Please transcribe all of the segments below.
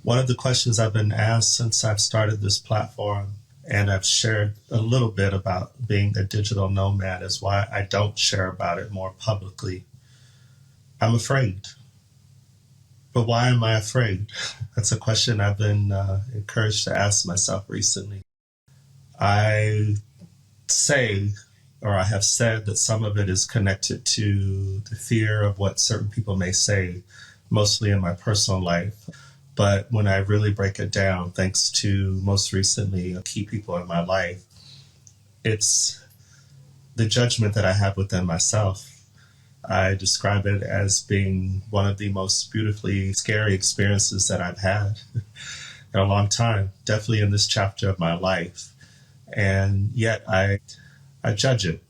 One of the questions I've been asked since I've started this platform, and I've shared a little bit about being a digital nomad, is why I don't share about it more publicly. I'm afraid. But why am I afraid? That's a question I've been encouraged to ask myself recently. I say, or I have said, that some of it is connected to the fear of what certain people may say, mostly in my personal life. But when I really break it down, thanks to most recently key people in my life, it's the judgment that I have within myself. I describe it as being one of the most beautifully scary experiences that I've had in a long time, definitely in this chapter of my life. And yet I judge it.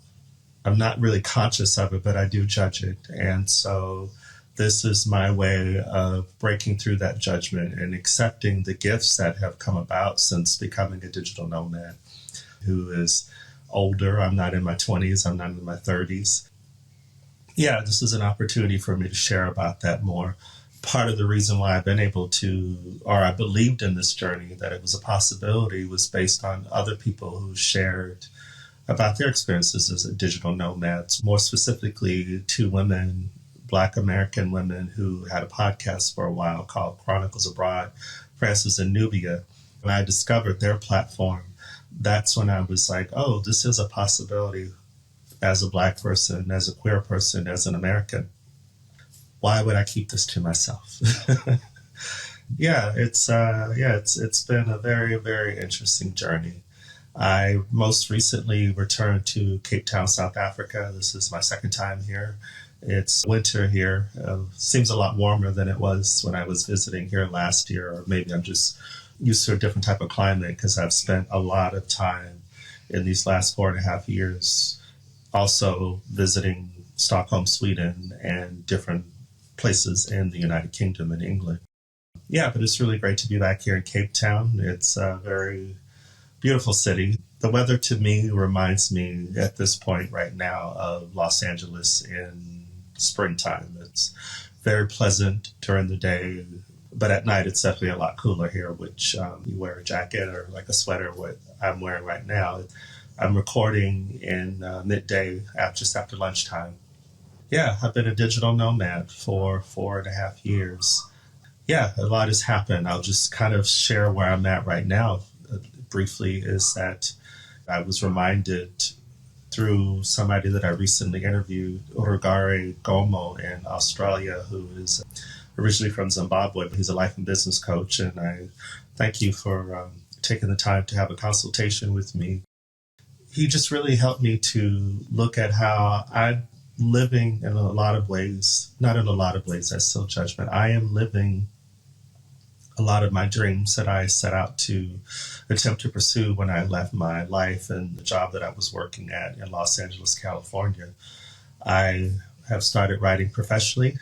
I'm not really conscious of it, but I do judge it. And so this is my way of breaking through that judgment and accepting the gifts that have come about since becoming a digital nomad, who is older. I'm not in my 20s. I'm not in my 30s. Yeah, this is an opportunity for me to share about that more. Part of the reason why I've been able to, or I believed in this journey, that it was a possibility, was based on other people who shared about their experiences as a digital nomads, more specifically two women, Black American women, who had a podcast for a while called Chronicles Abroad, Frances and Nubia. When I discovered their platform, that's when I was like, oh, this is a possibility as a Black person, as a queer person, as an American. Why would I keep this to myself? It's been a very, very interesting journey. I most recently returned to Cape Town, South Africa. This is my second time here. It's winter here. Seems a lot warmer than it was when I was visiting here last year, or maybe I'm just used to a different type of climate because I've spent a lot of time in these last 4.5 years also visiting Stockholm, Sweden, and different places in the United Kingdom and England. Yeah, but it's really great to be back here in Cape Town. It's a very beautiful city. The weather to me reminds me at this point right now of Los Angeles in springtime. It's very pleasant during the day, but at night it's definitely a lot cooler here, which you wear a jacket or like a sweater, what I'm wearing right now. I'm recording in midday, just after lunchtime. Yeah, I've been a digital nomad for 4.5 years. Yeah, a lot has happened. I'll just kind of share where I'm at right now briefly, is that I was reminded through somebody that I recently interviewed, Urugare Gomo in Australia, who is originally from Zimbabwe, but he's a life and business coach. And I thank you for taking the time to have a consultation with me. He just really helped me to look at how I'm living in a lot of ways, not in a lot of ways, that's still judgment. I am living a lot of my dreams that I set out to attempt to pursue when I left my life and the job that I was working at in Los Angeles, California. I have started writing professionally.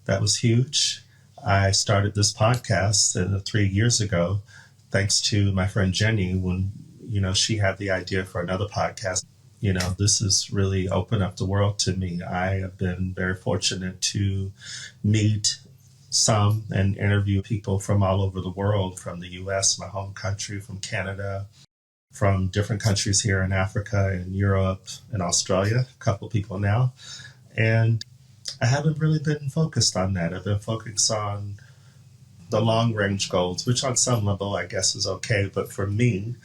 That was huge. I started this podcast 3 years ago, thanks to my friend Jenny, when she had the idea for another podcast. This has really opened up the world to me. I have been very fortunate to meet some and interview people from all over the world, from the US, my home country, from Canada, from different countries here in Africa and Europe and Australia, a couple people now. And I haven't really been focused on that. I've been focused on the long range goals, which on some level I guess is okay. But for me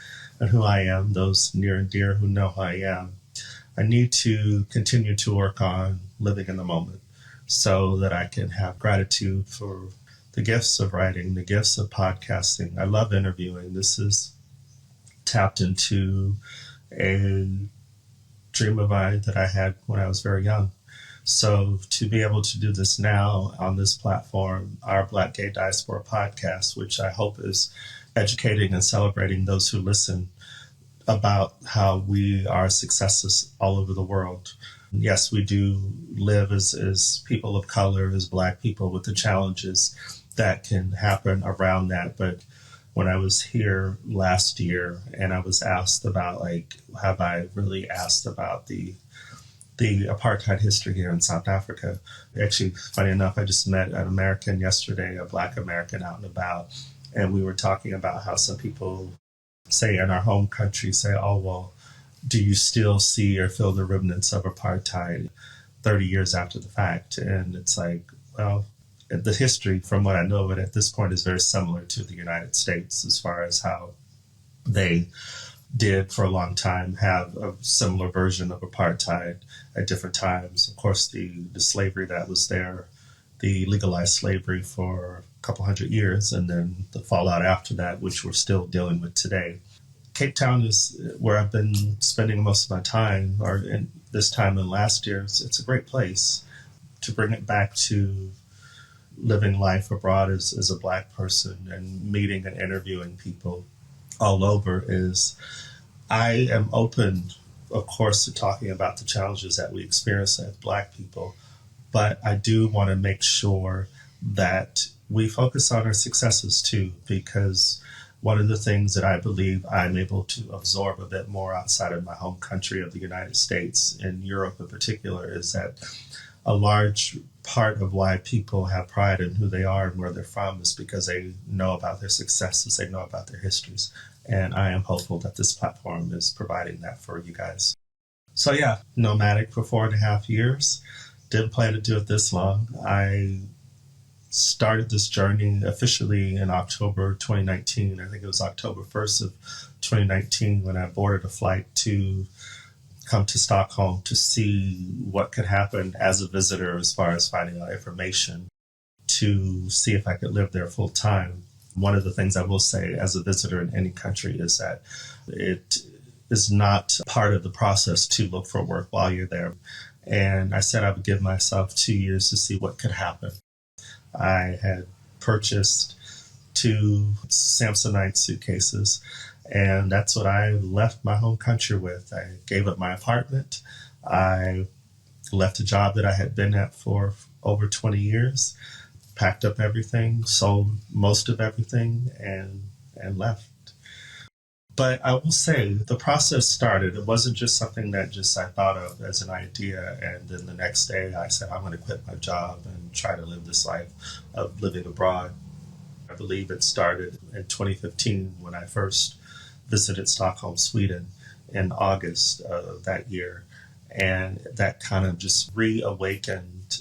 and who I am, those near and dear who know who I am, I need to continue to work on living in the moment so that I can have gratitude for the gifts of writing, the gifts of podcasting. I love interviewing. This is tapped into a dream of mine that I had when I was very young. So to be able to do this now on this platform, Our Black Gay Diaspora podcast, which I hope is educating and celebrating those who listen about how we are successes all over the world. Yes, we do live as people of color, as Black people, with the challenges that can happen around that. But when I was here last year and I was asked about, have I really asked about the apartheid history here in South Africa? Actually, funny enough, I just met an American yesterday, a Black American out and about. And we were talking about how some people say in our home country say, oh, well, do you still see or feel the remnants of apartheid 30 years after the fact? And it's like, well, the history, from what I know of it at this point, is very similar to the United States as far as how they did for a long time have a similar version of apartheid at different times. Of course, the slavery that was there, the legalized slavery for a couple hundred years, and then the fallout after that, which we're still dealing with today. Cape Town is where I've been spending most of my time, or in this time and last year. It's a great place to bring it back to living life abroad as a Black person and meeting and interviewing people all over. Is I am open, of course, to talking about the challenges that we experience as Black people, but I do want to make sure that we focus on our successes too, because one of the things that I believe I'm able to absorb a bit more outside of my home country of the United States, and Europe in particular, is that a large part of why people have pride in who they are and where they're from is because they know about their successes, they know about their histories. And I am hopeful that this platform is providing that for you guys. So yeah, nomadic for 4.5 years. Didn't plan to do it this long. I started this journey officially in October 2019. I think it was October 1st of 2019 when I boarded a flight to come to Stockholm to see what could happen as a visitor as far as finding out information, to see if I could live there full time. One of the things I will say as a visitor in any country is that it is not part of the process to look for work while you're there. And I said I would give myself 2 years to see what could happen. I had purchased 2 Samsonite suitcases, and that's what I left my home country with. I gave up my apartment. I left a job that I had been at for over 20 years, packed up everything, sold most of everything, and left. But I will say the process started. It wasn't just something that just I thought of as an idea, and then the next day I said, I'm going to quit my job and try to live this life of living abroad. I believe it started in 2015 when I first visited Stockholm, Sweden in August of that year. And that kind of just reawakened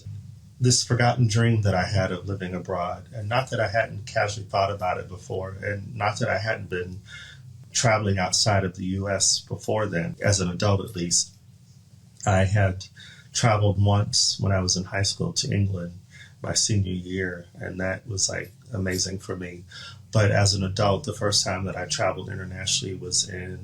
this forgotten dream that I had of living abroad. And not that I hadn't casually thought about it before, and not that I hadn't been traveling outside of the U.S. before then, as an adult at least. I had traveled once when I was in high school to England my senior year, and that was like amazing for me. But as an adult, the first time that I traveled internationally was in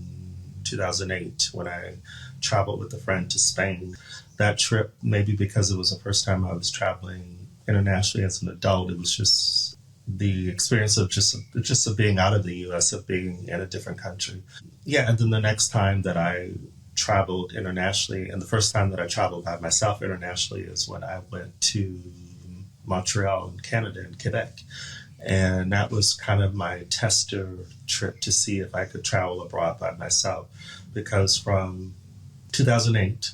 2008 when I traveled with a friend to Spain. That trip, maybe because it was the first time I was traveling internationally as an adult, it was just the experience of just of being out of the U.S., of being in a different country. Yeah, and then the next time that I traveled internationally, and the first time that I traveled by myself internationally, is when I went to Montreal in Canada and Quebec. And that was kind of my tester trip to see if I could travel abroad by myself. Because from 2008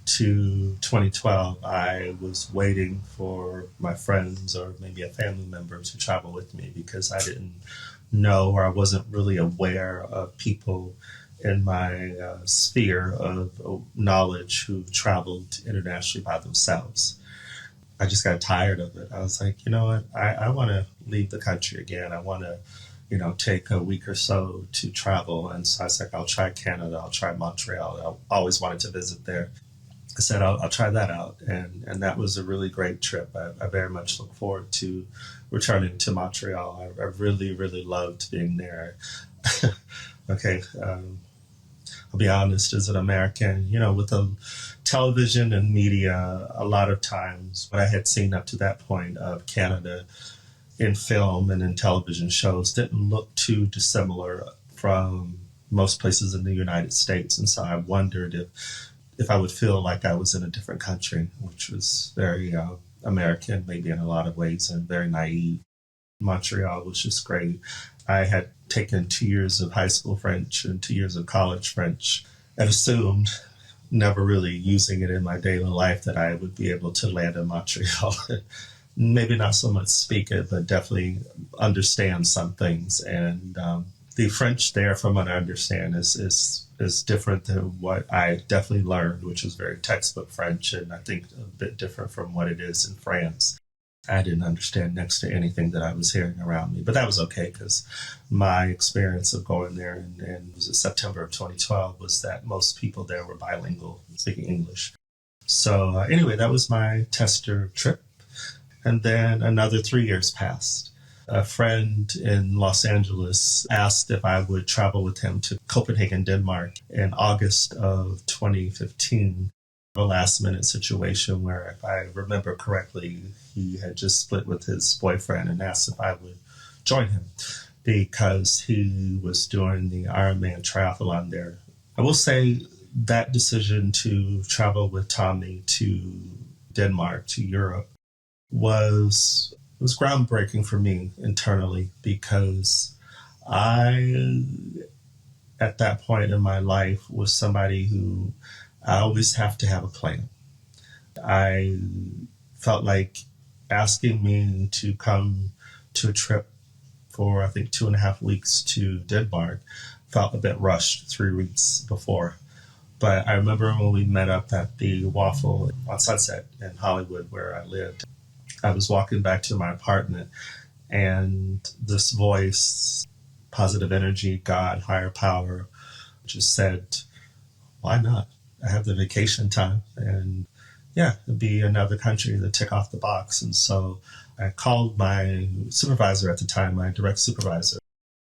to 2012, I was waiting for my friends or maybe a family member to travel with me, because I didn't know, or I wasn't really aware of people in my sphere of knowledge who traveled internationally by themselves. I just got tired of it. I was like, you know what? I want to leave the country again. I want to, take a week or so to travel. And so I was like, I'll try Canada. I'll try Montreal. I always wanted to visit there. I said, I'll try that out. And that was a really great trip. I very much look forward to returning to Montreal. I really, really loved being there. Okay. I'll be honest, as an American, with the television and media, a lot of times what I had seen up to that point of Canada in film and in television shows didn't look too dissimilar from most places in the United States. And so I wondered if I would feel like I was in a different country, which was very American, maybe in a lot of ways, and very naive. Montreal was just great. I had taken 2 years of high school French and 2 years of college French and assumed, never really using it in my daily life, that I would be able to land in Montreal. maybe not so much speak it, but definitely understand some things. And the French there, from what I understand, is different than what I definitely learned, which was very textbook French, and I think a bit different from what it is in France. I didn't understand next to anything that I was hearing around me, but that was okay because my experience of going there in was it September of 2012 was that most people there were bilingual, speaking English. So anyway, that was my tester trip. And then another 3 years passed. A friend in Los Angeles asked if I would travel with him to Copenhagen, Denmark in August of 2015. A last minute situation where, if I remember correctly, he had just split with his boyfriend and asked if I would join him because he was doing the Ironman triathlon there. I will say that decision to travel with Tommy to Denmark, to Europe, was groundbreaking for me internally because I, at that point in my life, was somebody who I always have to have a plan. I felt like asking me to come to a trip for, I think, 2.5 weeks to Denmark felt a bit rushed 3 weeks before. But I remember when we met up at the Waffle on Sunset in Hollywood, where I lived, I was walking back to my apartment and this voice, positive energy, God, higher power, just said, why not? I have the vacation time and yeah, it'd be another country to tick off the box. And so I called my supervisor at the time, my direct supervisor.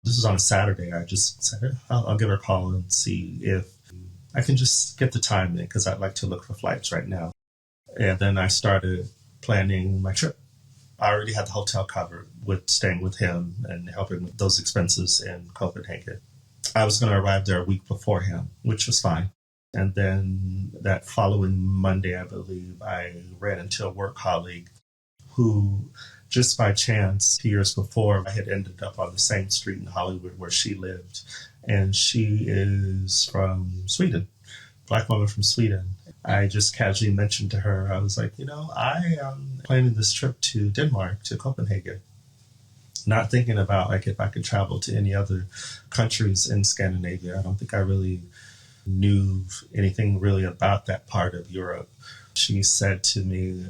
This was on a Saturday. I just said, I'll give her a call and see if I can just get the time in because I'd like to look for flights right now. And then I started planning my trip. I already had the hotel covered with staying with him and helping with those expenses in Copenhagen. I was going to arrive there a week before him, which was fine. And then that following Monday, I believe, I ran into a work colleague who, just by chance, 2 years before, I had ended up on the same street in Hollywood where she lived. And she is from Sweden, Black woman from Sweden. I just casually mentioned to her, I was like, I am planning this trip to Denmark, to Copenhagen. Not thinking about like if I could travel to any other countries in Scandinavia. I don't think I really knew anything really about that part of Europe. She said to me,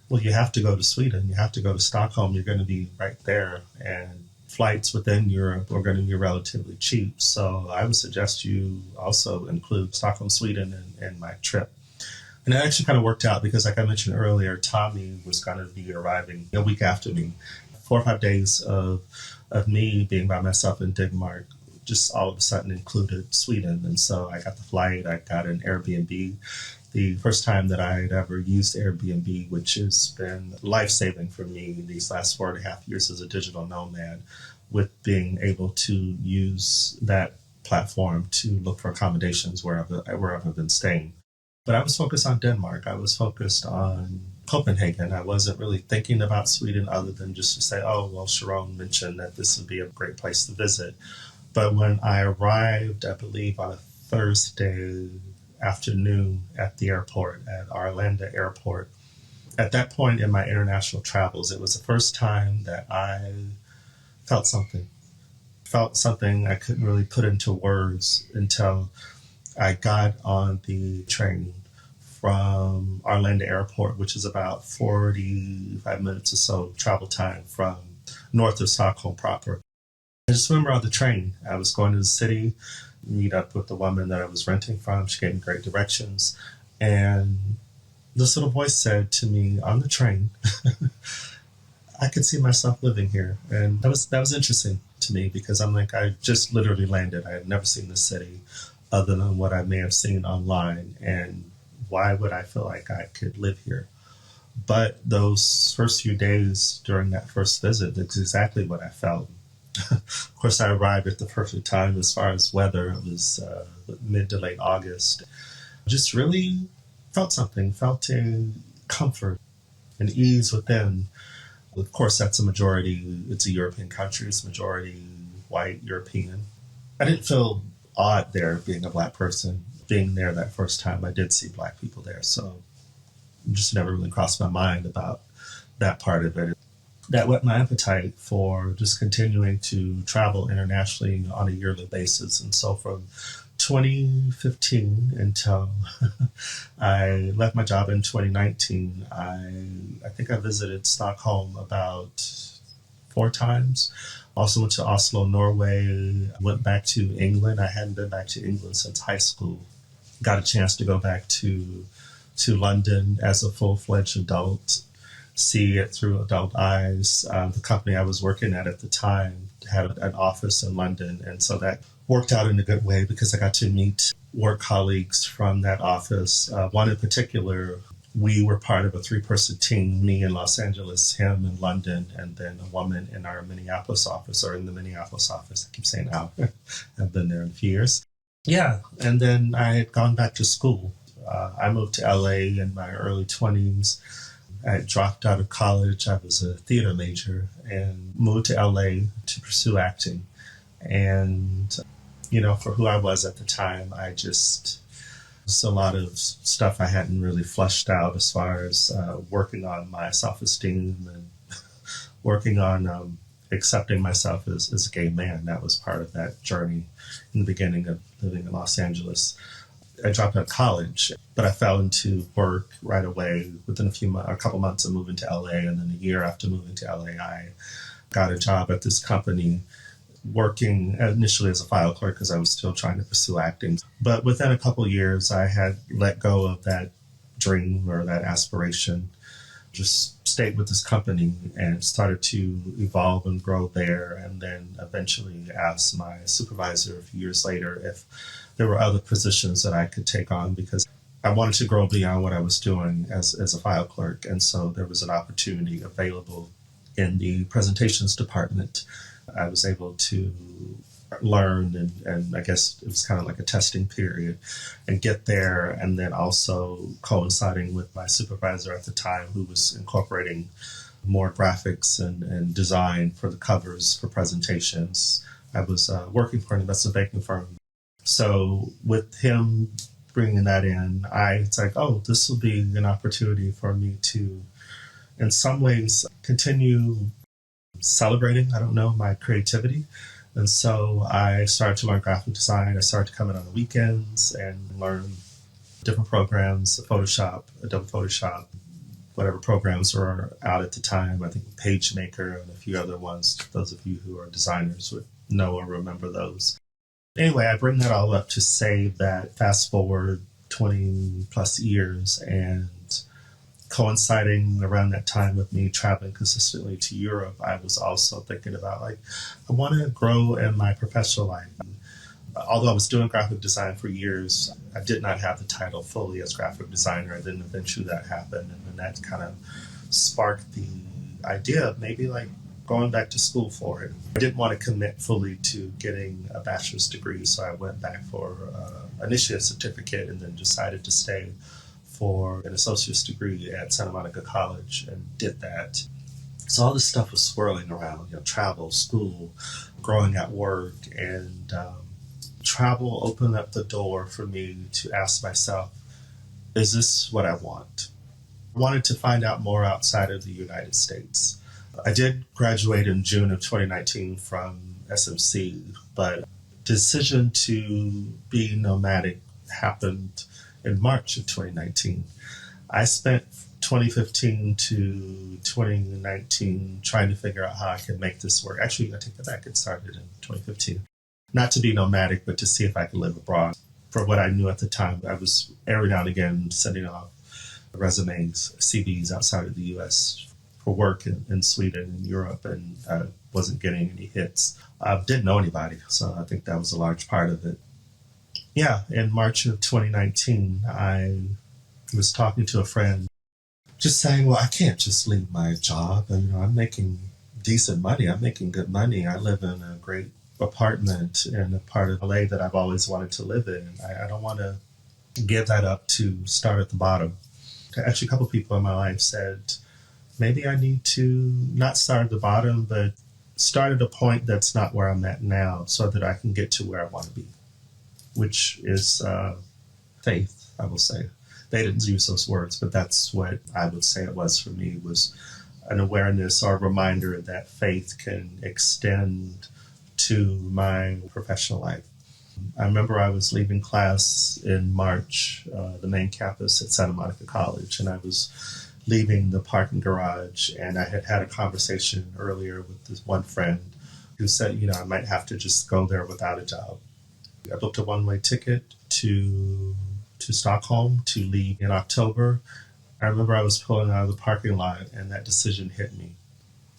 well, you have to go to Sweden. You have to go to Stockholm. You're going to be right there. And flights within Europe are going to be relatively cheap. So I would suggest you also include Stockholm, Sweden in my trip. And it actually kind of worked out because, like I mentioned earlier, Tommy was going to be arriving a week after me. 4 or 5 days of me being by myself in Denmark just all of a sudden included Sweden. And so I got the flight, I got an Airbnb. The first time that I had ever used Airbnb, which has been life-saving for me these last 4.5 years as a digital nomad, with being able to use that platform to look for accommodations wherever I've been staying. But I was focused on Denmark. I was focused on Copenhagen. I wasn't really thinking about Sweden other than just to say, oh, well, Sharon mentioned that this would be a great place to visit. But when I arrived, I believe on a Thursday afternoon at the airport, at Arlanda Airport, at that point in my international travels, it was the first time that I felt something. Felt something I couldn't really put into words until I got on the train from Arlanda Airport, which is about 45 minutes or so travel time from north of Stockholm proper. I just remember on the train, I was going to the city, meet up with the woman that I was renting from. She gave me great directions. And this little voice said to me on the train, I could see myself living here. And that was interesting to me because I'm like, I just literally landed. I had never seen the city other than what I may have seen online. And why would I feel like I could live here? But those first few days during that first visit, that's exactly what I felt. Of course, I arrived at the perfect time as far as weather. It was mid to late August. Just really felt something, felt a comfort and ease within. Of course, that's a majority. It's a European country. It's majority white European. I didn't feel odd there being a Black person. Being there that first time, I did see Black people there. So it just never really crossed my mind about that part of it. that whet my appetite for just continuing to travel internationally on a yearly basis. And so from 2015 until I left my job in 2019, I think I visited Stockholm about 4 times. Also went to Oslo, Norway, went back to England. I hadn't been back to England since high school. Got a chance to go back to London as a full-fledged adult, see it through adult eyes. The company I was working at the time had an office in London, and so that worked out in a good way because I got to meet work colleagues from that office. One in particular, we were part of a 3-person team, me in Los Angeles, him in London, and then a woman in our Minneapolis office, or in the Minneapolis office. I keep saying our. I've been there in a few years. Yeah, and then I had gone back to school. I moved to LA in my early 20s. I dropped out of college. I was a theater major and moved to LA to pursue acting. And, for who I was at the time, just a lot of stuff I hadn't really flushed out as far as working on my self-esteem and working on accepting myself as a gay man. That was part of that journey in the beginning of living in Los Angeles. I dropped out of college, but I fell into work right away. Within a couple months of moving to LA, and then a year after moving to LA, I got a job at this company working initially as a file clerk because I was still trying to pursue acting. But within a couple of years, I had let go of that dream or that aspiration, just stayed with this company and started to evolve and grow there, and then eventually asked my supervisor a few years later if there were other positions that I could take on, because I wanted to grow beyond what I was doing as a file clerk. And so there was an opportunity available in the presentations department. I was able to learn, and I guess it was kind of like a testing period, and get there. And then also coinciding with my supervisor at the time, who was incorporating more graphics and design for the covers for presentations. I was working for an investment banking firm. So with him bringing that in, it's like, oh, this will be an opportunity for me to, in some ways, continue celebrating, my creativity. And so I started to learn graphic design. I started to come in on the weekends and learn different programs, Photoshop, Adobe Photoshop, whatever programs were out at the time. I think PageMaker and a few other ones. Those of you who are designers would know or remember those. Anyway, I bring that all up to say that fast forward 20 plus years, and coinciding around that time with me traveling consistently to Europe, I was also thinking about, I want to grow in my professional life. Although I was doing graphic design for years, I did not have the title fully as graphic designer. And then eventually that happened. And then that kind of sparked the idea of maybe going back to school for it. I didn't want to commit fully to getting a bachelor's degree. So I went back for initially a certificate, and then decided to stay for an associate's degree at Santa Monica College, and did that. So all this stuff was swirling around, travel, school, growing at work, and travel opened up the door for me to ask myself, is this what I want? I wanted to find out more outside of the United States. I did graduate in June of 2019 from SMC, but the decision to be nomadic happened in March of 2019. I spent 2015 to 2019 trying to figure out how I could make this work. Actually, I take that back. It started in 2015. Not to be nomadic, but to see if I could live abroad. For what I knew at the time, I was every now and again sending off resumes, CVs outside of the U.S. for work in Sweden and Europe, and I wasn't getting any hits. I didn't know anybody, so I think that was a large part of it. Yeah, in March of 2019, I was talking to a friend, just saying, well, I can't just leave my job. I'm making decent money. I'm making good money. I live in a great apartment in a part of LA that I've always wanted to live in. I don't want to give that up to start at the bottom. Actually, a couple of people in my life said, maybe I need to not start at the bottom, but start at a point that's not where I'm at now, so that I can get to where I want to be, which is faith, I will say. They didn't use those words, but that's what I would say it was for me, was an awareness or a reminder that faith can extend to my professional life. I remember I was leaving class in March, the main campus at Santa Monica College, and I was leaving the parking garage, and I had had a conversation earlier with this one friend who said, I might have to just go there without a job. I booked a one-way ticket to Stockholm to leave in October. I remember I was pulling out of the parking lot, and that decision hit me.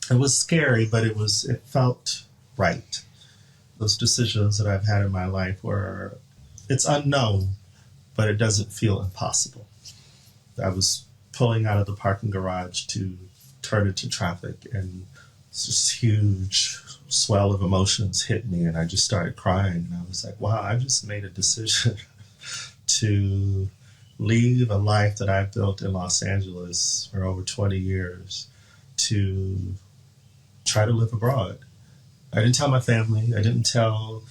It was scary, but it felt right. Those decisions that I've had in my life where it's unknown, but it doesn't feel impossible. I was pulling out of the parking garage to turn into traffic, and this huge swell of emotions hit me, and I just started crying. And I was like, wow, I just made a decision to leave a life that I've built in Los Angeles for over 20 years to try to live abroad. I didn't tell my family. I didn't tell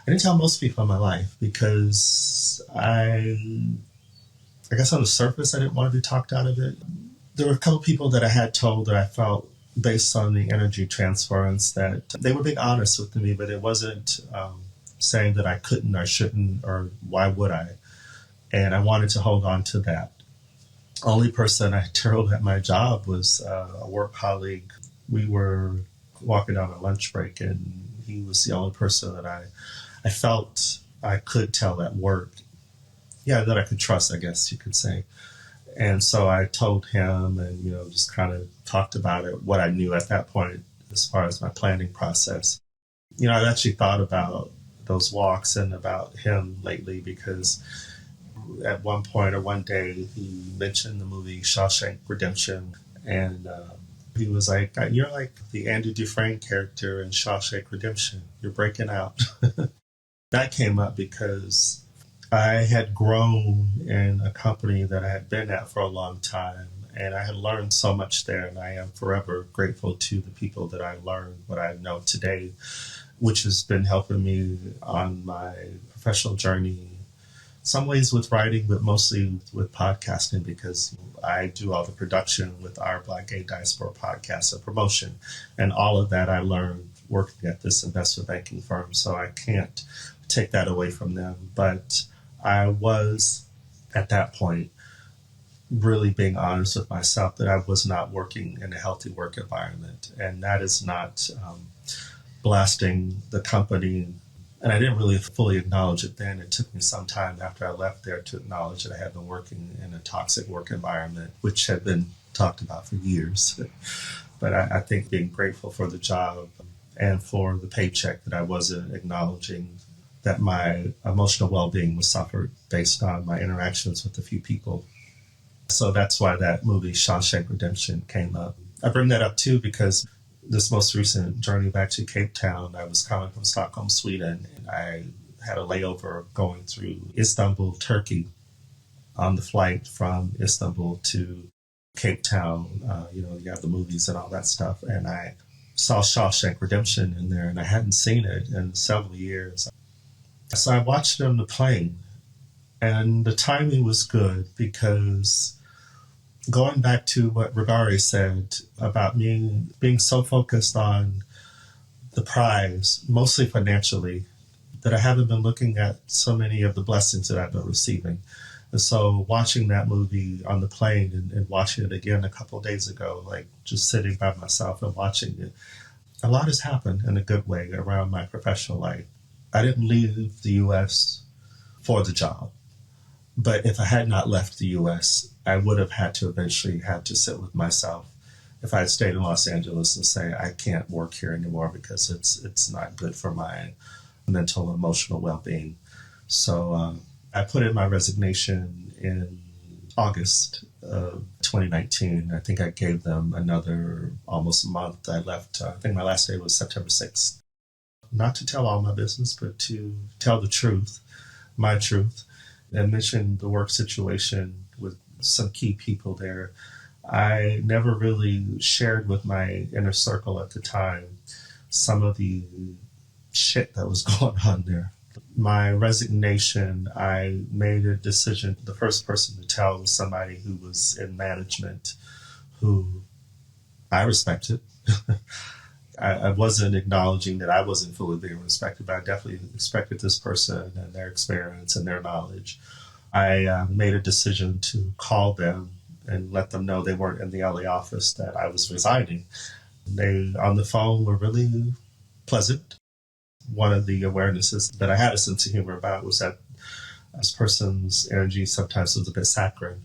most people in my life because I guess on the surface, I didn't want to be talked out of it. There were a couple people that I had told that I felt, based on the energy transference, that they were being honest with me, but it wasn't saying that I couldn't or shouldn't or why would I. And I wanted to hold on to that. Only person I told at my job was a work colleague. We were walking down a lunch break, and he was the only person that I felt I could tell at work. Yeah, that I could trust, I guess you could say. And so I told him and, just kind of talked about it, what I knew at that point as far as my planning process. I've actually thought about those walks and about him lately because at one point or one day he mentioned the movie Shawshank Redemption, and he was like, you're like the Andy Dufresne character in Shawshank Redemption. You're breaking out. That came up because I had grown in a company that I had been at for a long time, and I had learned so much there, and I am forever grateful to the people that I learned what I know today, which has been helping me on my professional journey, some ways with writing, but mostly with podcasting, because I do all the production with Our Black Gay Diaspora podcast and promotion, and all of that I learned working at this investment banking firm, so I can't take that away from them. But I was, at that point, really being honest with myself that I was not working in a healthy work environment. And that is not blasting the company. And I didn't really fully acknowledge it then. It took me some time after I left there to acknowledge that I had been working in a toxic work environment, which had been talked about for years. But I think being grateful for the job and for the paycheck, that I wasn't acknowledging that my emotional well-being was suffered based on my interactions with a few people. So that's why that movie Shawshank Redemption came up. I bring that up too because this most recent journey back to Cape Town, I was coming from Stockholm, Sweden, and I had a layover going through Istanbul, Turkey, on the flight from Istanbul to Cape Town. You have the movies and all that stuff, and I saw Shawshank Redemption in there, and I hadn't seen it in several years. So I watched it on the plane, and the timing was good because going back to what Rigari said about me being so focused on the prize, mostly financially, that I haven't been looking at so many of the blessings that I've been receiving. And so watching that movie on the plane and watching it again a couple of days ago, like just sitting by myself and watching it, a lot has happened in a good way around my professional life. I didn't leave the U.S. for the job. But if I had not left the U.S., I would have had to eventually have to sit with myself if I had stayed in Los Angeles and say, I can't work here anymore because it's not good for my mental and emotional well-being. So I put in my resignation in August of 2019. I think I gave them another almost a month. I left, I think my last day was September 6th. Not to tell all my business, but to tell the truth, my truth, and mention the work situation with some key people there. I never really shared with my inner circle at the time some of the shit that was going on there. My resignation, I made a decision. The first person to tell was somebody who was in management, who I respect it. I wasn't acknowledging that I wasn't fully being respected, but I definitely respected this person and their experience and their knowledge. I made a decision to call them and let them know they weren't in the LA office, that I was resigning. They, on the phone, were really pleasant. One of the awarenesses that I had a sense of humor about was that this person's energy sometimes was a bit saccharine.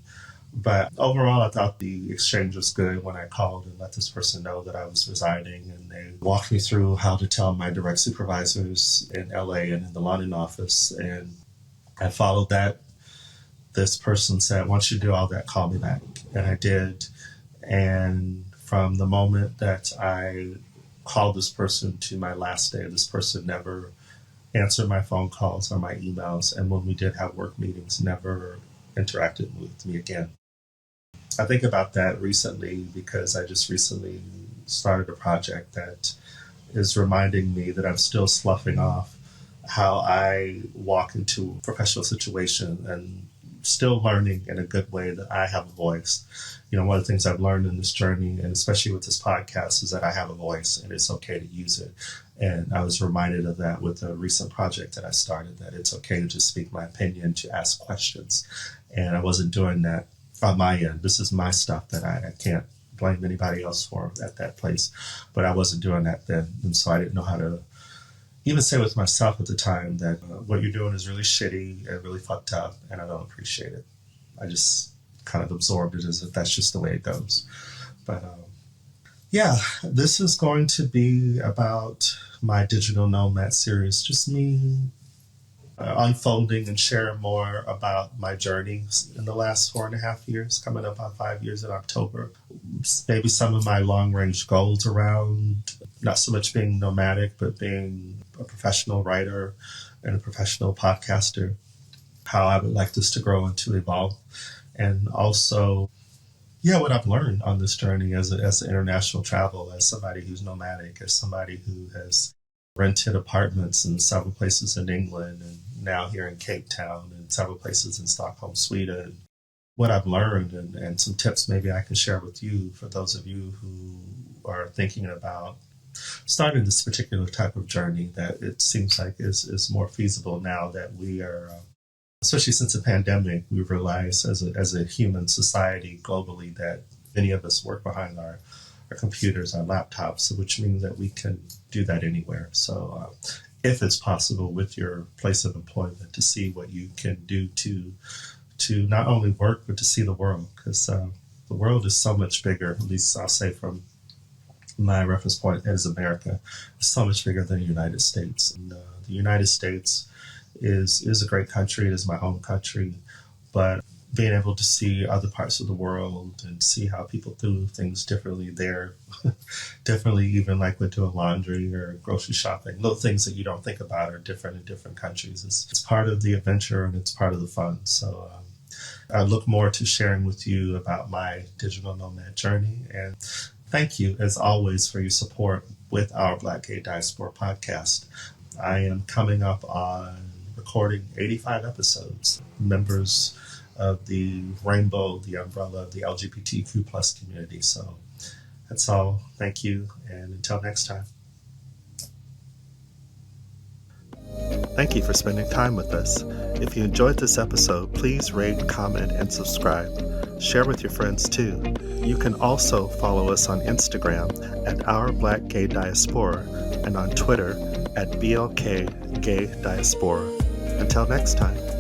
But overall, I thought the exchange was good when I called and let this person know that I was resigning. And they walked me through how to tell my direct supervisors in LA and in the London office. And I followed that. This person said, once you do all that, call me back. And I did. And from the moment that I called this person to my last day, this person never answered my phone calls or my emails. And when we did have work meetings, never interacted with me again. I think about that recently because I just recently started a project that is reminding me that I'm still sloughing off how I walk into a professional situation and still learning in a good way that I have a voice. You know, one of the things I've learned in this journey, and especially with this podcast, is that I have a voice and it's okay to use it. And I was reminded of that with a recent project that I started, that it's okay to just speak my opinion, to ask questions. And I wasn't doing that on my end. This is my stuff that I can't blame anybody else for at that place. But I wasn't doing that then. And so I didn't know how to even say with myself at the time that what you're doing is really shitty and really fucked up, and I don't appreciate it. I just kind of absorbed it as if that's just the way it goes. But yeah, this is going to be about my Digital Nomad series, just me unfolding and sharing more about my journey in the last 4.5 years, coming up on 5 years in October. Maybe some of my long-range goals around not so much being nomadic, but being a professional writer and a professional podcaster, how I would like this to grow and to evolve. And also, what I've learned on this journey as an international travel, as somebody who's nomadic, as somebody who has rented apartments in several places in England and now here in Cape Town and several places in Stockholm, Sweden. What I've learned and some tips maybe I can share with you for those of you who are thinking about starting this particular type of journey, that it seems like is more feasible now that we are, especially since the pandemic, we've realized as a human society globally that many of us work behind our computers, our laptops, which means that we can do that anywhere. So if it's possible with your place of employment, to see what you can do to not only work, but to see the world, because the world is so much bigger, at least I'll say from my reference point as America, is so much bigger than the United States. And, the United States is a great country. It is my home country, but being able to see other parts of the world and see how people do things differently there, differently even like with doing laundry or grocery shopping, little things that you don't think about are different in different countries. It's part of the adventure and it's part of the fun. So I look more to sharing with you about my digital nomad journey. And thank you, as always, for your support with Our Black Gay Diaspora podcast. I am coming up on recording 85 episodes. Members of the rainbow, the umbrella of the LGBTQ plus community. So that's all. Thank you. And until next time. Thank you for spending time with us. If you enjoyed this episode, please rate, comment, and subscribe. Share with your friends too. You can also follow us on Instagram at Our Black Gay Diaspora and on Twitter at BLK Gay Diaspora. Until next time.